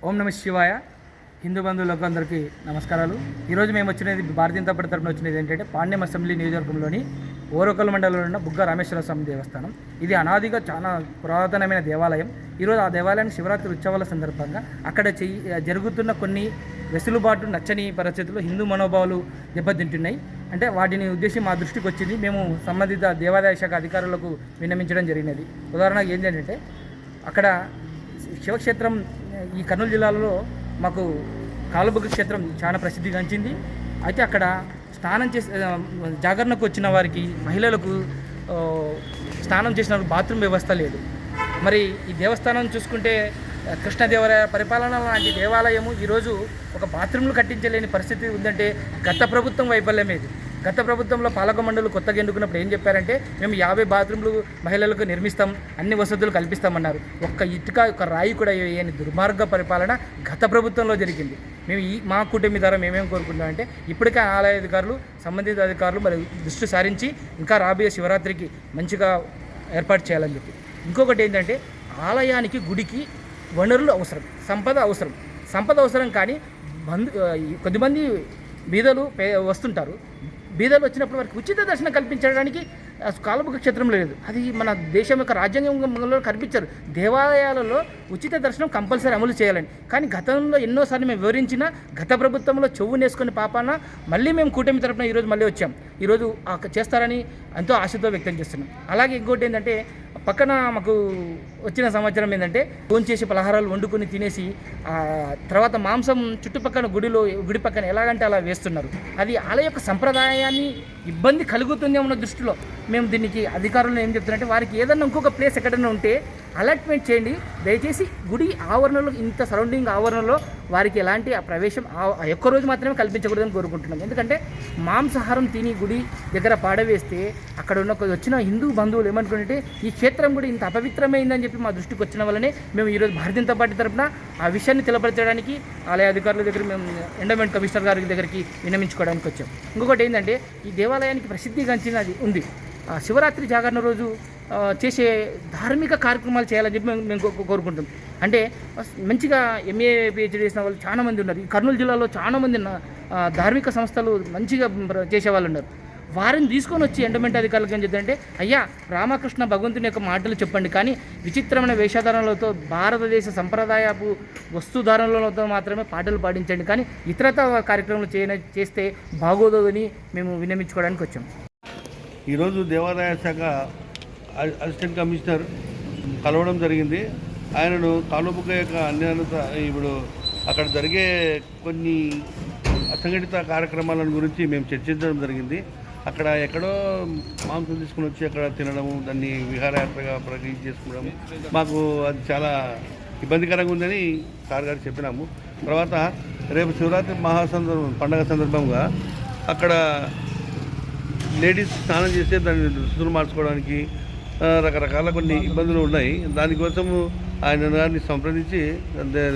ఓం నమ శివాయ. హిందూ బంధువులకు అందరికీ నమస్కారాలు. ఈరోజు మేము వచ్చినది భారతీయ జనతా పార్టీ తరపున వచ్చినది ఏంటంటే పాండ్యం అసెంబ్లీ నియోజకవర్గంలోని ఓరకల్ మండలంలో ఉన్న బుగ్గ రామేశ్వర స్వామి దేవస్థానం. ఇది అనాదిగా చాలా పురాతనమైన దేవాలయం. ఈరోజు ఆ దేవాలయానికి శివరాత్రి ఉత్సవాల సందర్భంగా అక్కడ జరుగుతున్న కొన్ని వెసులుబాటు నచ్చని పరిస్థితుల్లో హిందూ మనోభావాలు దెబ్బతింటున్నాయి. అంటే వాటిని ఉద్దేశించి మా దృష్టికి వచ్చింది. మేము సంబంధిత దేవాదాయ శాఖ అధికారులకు విన్నవించడం జరిగినది. ఉదాహరణకు ఏంటంటే అక్కడ శివక్షేత్రం ఈ కర్నూలు జిల్లాలో మాకు కాలుబుగ్గ క్షేత్రం చాలా ప్రసిద్ధిగాంచింది. అయితే అక్కడ స్నానం చేసి జాగరణకు వచ్చిన వారికి మహిళలకు స్నానం చేసిన బాత్రూమ్ వ్యవస్థ లేదు. మరి ఈ దేవస్థానం చూసుకుంటే కృష్ణదేవరాయ పరిపాలన లాంటి దేవాలయము ఈరోజు ఒక బాత్రూమ్లు కట్టించలేని పరిస్థితి ఉందంటే గత ప్రభుత్వం వైఫల్యమేది. గత ప్రభుత్వంలో పాలక మండలి కొత్తగా ఎన్నుకున్నప్పుడు ఏం చెప్పారంటే మేము 50 బాత్రూమ్లు మహిళలకు నిర్మిస్తాం, అన్ని వసతులు కల్పిస్తామన్నారు. ఒక్క ఇటుక ఒక రాయి కూడా వేయని దుర్మార్గ పరిపాలన గత ప్రభుత్వంలో జరిగింది. మేము మా కూటమి ద్వారా మేమేం కోరుకుంటామంటే ఇప్పటికే ఆలయ అధికారులు సంబంధిత అధికారులు మరి దృష్టి సారించి ఇంకా రాబోయే శివరాత్రికి మంచిగా ఏర్పాటు చేయాలని చెప్పి. ఇంకొకటి ఏంటంటే ఆలయానికి గుడికి వనరులు అవసరం, సంపద అవసరం. కానీ కొద్దిమంది బీదలు వస్తుంటారు. బీదలు వచ్చినప్పుడు వారికి ఉచిత దర్శనం కల్పించడానికి కాలుబుగ్గ క్షేత్రంలో లేదు. అది మన దేశం యొక్క రాజ్యాంగంలో కల్పించారు. దేవాలయాలలో ఉచిత దర్శనం కంపల్సరీ అమలు చేయాలని. కానీ గతంలో ఎన్నోసార్లు మేము వివరించిన గత ప్రభుత్వంలో చెవు నేసుకుని పాపాన మళ్ళీ మేము కూటమి తరపున ఈరోజు మళ్ళీ వచ్చాం. ఈరోజు చేస్తారని ఎంతో ఆశతో వ్యక్తం చేస్తున్నాం. అలాగే ఇంకోటి ఏంటంటే పక్కన మాకు వచ్చిన సమాచారం ఏంటంటే ఫోన్ చేసి పలహారాలు వండుకొని తినేసి తర్వాత మాంసం చుట్టుపక్కల గుడి పక్కన ఎలాగంటే అలా వేస్తున్నారు. అది ఆలయ యొక్క సంప్రదాయాన్ని ఇబ్బంది కలుగుతుంది అన్న దృష్టిలో మేము దీనికి అధికారులను ఏం చెప్తున్నారంటే వారికి ఏదన్నా ఇంకొక ప్లేస్ ఎక్కడైనా ఉంటే అలాట్మెంట్ చేయండి. దయచేసి గుడి ఆవరణలో ఇంత సరౌండింగ్ ఆవరణలో వారికి ఎలాంటి ప్రవేశం ఒక్క రోజు మాత్రమే కల్పించకూడదని కోరుకుంటున్నాం. ఎందుకంటే మాంసాహారం తిని గుడి దగ్గర పాడవేస్తే అక్కడ ఉన్న వచ్చిన హిందూ బంధువులు ఏమనుకుంటే ఈ క్షేత్రం కూడా ఇంత అపవిత్రమైందని చెప్పి మా దృష్టికి వచ్చిన వల్లనే మేము ఈరోజు భారతీయ జనతా పార్టీ తరఫున ఆ విషయాన్ని తెలపరచడానికి ఆలయ అధికారుల దగ్గర మేము ఎండోమెంట్ కమిషనర్ గారి దగ్గరికి విన్నవించుకోవడానికి వచ్చాం. ఇంకొకటి ఏంటంటే ఈ దేవాలయానికి ప్రసిద్ధిగాంచినది ఉంది. శివరాత్రి జాగరణ రోజు చేసే ధార్మిక కార్యక్రమాలు చేయాలని చెప్పి మేము కోరుకుంటాం. అంటే మంచిగా ఎంఏ పిహెచ్డీ చేసిన వాళ్ళు చాలామంది ఉన్నారు. ఈ కర్నూలు జిల్లాలో చాలామంది ధార్మిక సంస్థలు మంచిగా చేసేవాళ్ళు ఉన్నారు. వారిని తీసుకొని వచ్చి ఎండోమెంట్ అధికారులకు ఏం చెప్తారంటే అయ్యా రామకృష్ణ భగవంతుని యొక్క మాటలు చెప్పండి, కానీ విచిత్రమైన వేషధారణలతో భారతదేశ సంప్రదాయపు వస్తుధారణలతో మాత్రమే పాటలు పాడించండి, కానీ ఇతరత కార్యక్రమాలు చేస్తే బాగోదని మేము విన్నవించుకోవడానికి వచ్చాం. ఈరోజు దేవాదాయ శాఖ అసిస్టెంట్ కమిషనర్ కలవడం జరిగింది. ఆయనను కాలుబుగ్గ యొక్క అన్యాయత ఇప్పుడు అక్కడ జరిగే కొన్ని అసంఘటిత కార్యక్రమాలను గురించి మేము చర్చించడం జరిగింది. అక్కడ ఎక్కడో మాంసం తీసుకుని వచ్చి అక్కడ తినడము, దాన్ని విహారయాత్రగా ప్రకటించి చేసుకోవడము మాకు అది చాలా ఇబ్బందికరంగా ఉందని సార్ గారు చెప్పినాము. తర్వాత రేపు శివరాత్రి పండగ సందర్భంగా అక్కడ లేడీస్ స్నానం చేస్తే దాన్ని దుస్తులు మార్చుకోవడానికి రకరకాల కొన్ని ఇబ్బందులు ఉన్నాయి. దానికోసము ఆయన గారిని సంప్రదించి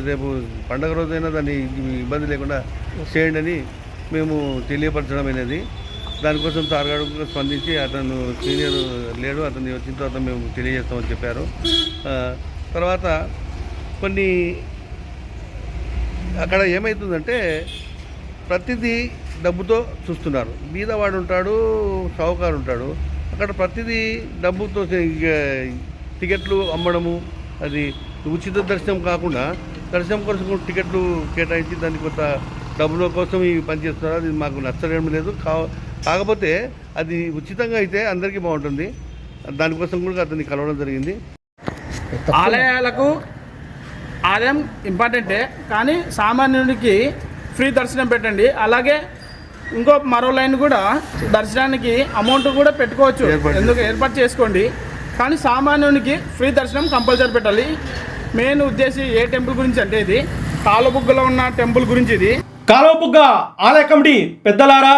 రేపు పండగ రోజైనా దాన్ని ఇబ్బంది లేకుండా చేయండి అని మేము తెలియపరచడం అనేది. దానికోసం తారగాడు స్పందించి అతను సీనియర్ లేడు, అతన్ని వచ్చిన తర్వాత మేము తెలియజేస్తామని చెప్పారు. తర్వాత కొన్ని అక్కడ ఏమవుతుందంటే ప్రతిదీ డబ్బుతో చూస్తున్నారు. బీదవాడు ఉంటాడు, షావుకారు ఉంటాడు. అక్కడ ప్రతిదీ డబ్బుతో టికెట్లు అమ్మడము, అది ఉచిత దర్శనం కాకుండా దర్శనం కోసం టికెట్లు కేటాయించి దాన్ని కొంత డబ్బుల కోసం ఇవి పనిచేస్తున్నారు. అది మాకు నచ్చడం లేదు. కాకపోతే అది ఉచితంగా అయితే అందరికీ బాగుంటుంది. దానికోసం కూడా అతన్ని కలవడం జరిగింది. ఆలయాలకు ఆలయం ఇంపార్టెంటే, కానీ సామాన్యుడికి ఫ్రీ దర్శనం పెట్టండి. అలాగే మరో లైన్ కూడా దర్శనానికి అమౌంట్ కూడా పెట్టుకోవచ్చు, ఎందుకు ఏర్పాటు చేసుకోండి. కానీ సామాన్యునికి ఫ్రీ దర్శనం కంపల్సరీ పెట్టాలి. మెయిన్ ఉద్దేశం ఏ టెంపుల్ గురించి అంటే ఇది కాలుబుగ్గలో ఉన్న టెంపుల్ గురించి. ఇది కాలుబుగ్గ ఆలయ కమిటీ పెద్దలారా,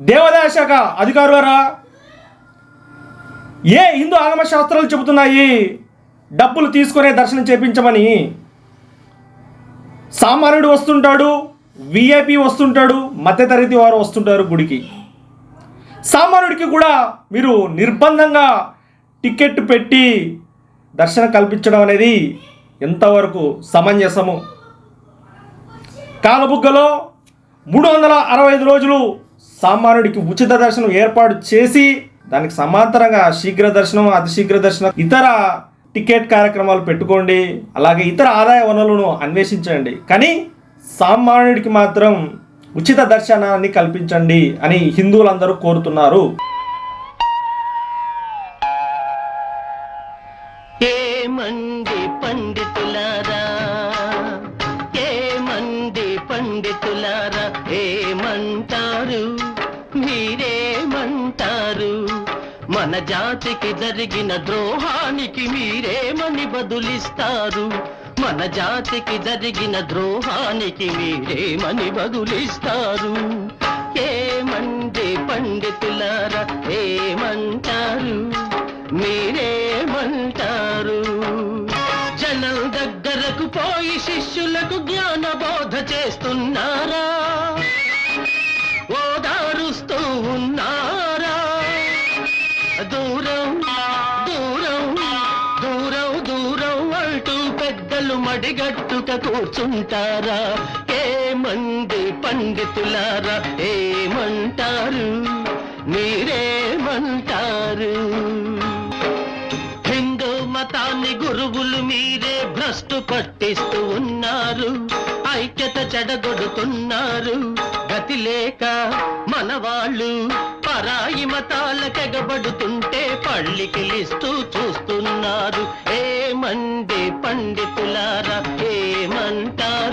దేవాదాయ శాఖ అధికారులారా, ఏ హిందూ ఆగమ శాస్త్రాలు చెబుతున్నాయి డబ్బులు తీసుకునే దర్శనం చేపించమని? సామాన్యుడు వస్తుంటాడు, విఐపి వస్తుంటాడు, మధ్యతరగతి వారు వస్తుంటారు గుడికి. సామాన్యుడికి కూడా మీరు నిర్బంధంగా టికెట్ పెట్టి దర్శనం కల్పించడం అనేది ఎంతవరకు సమంజసము? కాలబుగ్గలో 365 రోజులు సామాన్యుడికి ఉచిత దర్శనం ఏర్పాటు చేసి దానికి సమాంతరంగా శీఘ్ర దర్శనం, అతి శీఘ్ర దర్శనం, ఇతర టికెట్ కార్యక్రమాలు పెట్టుకోండి. అలాగే ఇతర ఆదాయ వనరులను అన్వేషించండి. కానీ సామాన్యుడికి మాత్రం ఉచిత దర్శనాన్ని కల్పించండి అని హిందువులందరూ కోరుతున్నారు. ఏమండి పండితులారా, ఏమండి పండితులారా, ఏమంటారు మీరేమంటారు? మన జాతికి జరిగిన ద్రోహానికి మీరేమని బదులిస్తారు? మన జాతికి జరిగిన ద్రోహానికి మీరేమని బదులిస్తారు? ఏమండి పండితులారా, ఏమంటారు మీరేమంటారు? జనం దగ్గరకు పోయి శిష్యులకు జ్ఞానబోధ చేస్తున్నారా? ఓదారుస్తూ ఉన్నారా? దూరం దూరం దూరం దూరం అంటూ పెద్దలు మడిగట్టుక కూర్చుంటారా? ఏమండి పండితులారా, ఏమంటారు మీరేమంటారు? హిందూ మతాన్ని గురువులు మీరే భ్రష్టు పట్టిస్తూ ఉన్నారు, ఐక్యత చెడగొడుతున్నారు. గతి లేక మన వాళ్ళు పరాయి మతాలకెగబడుతుంటే పళ్ళికిలిస్తూ చూస్తున్నారు. ఏమండి పండితులారా, ఏమంటారు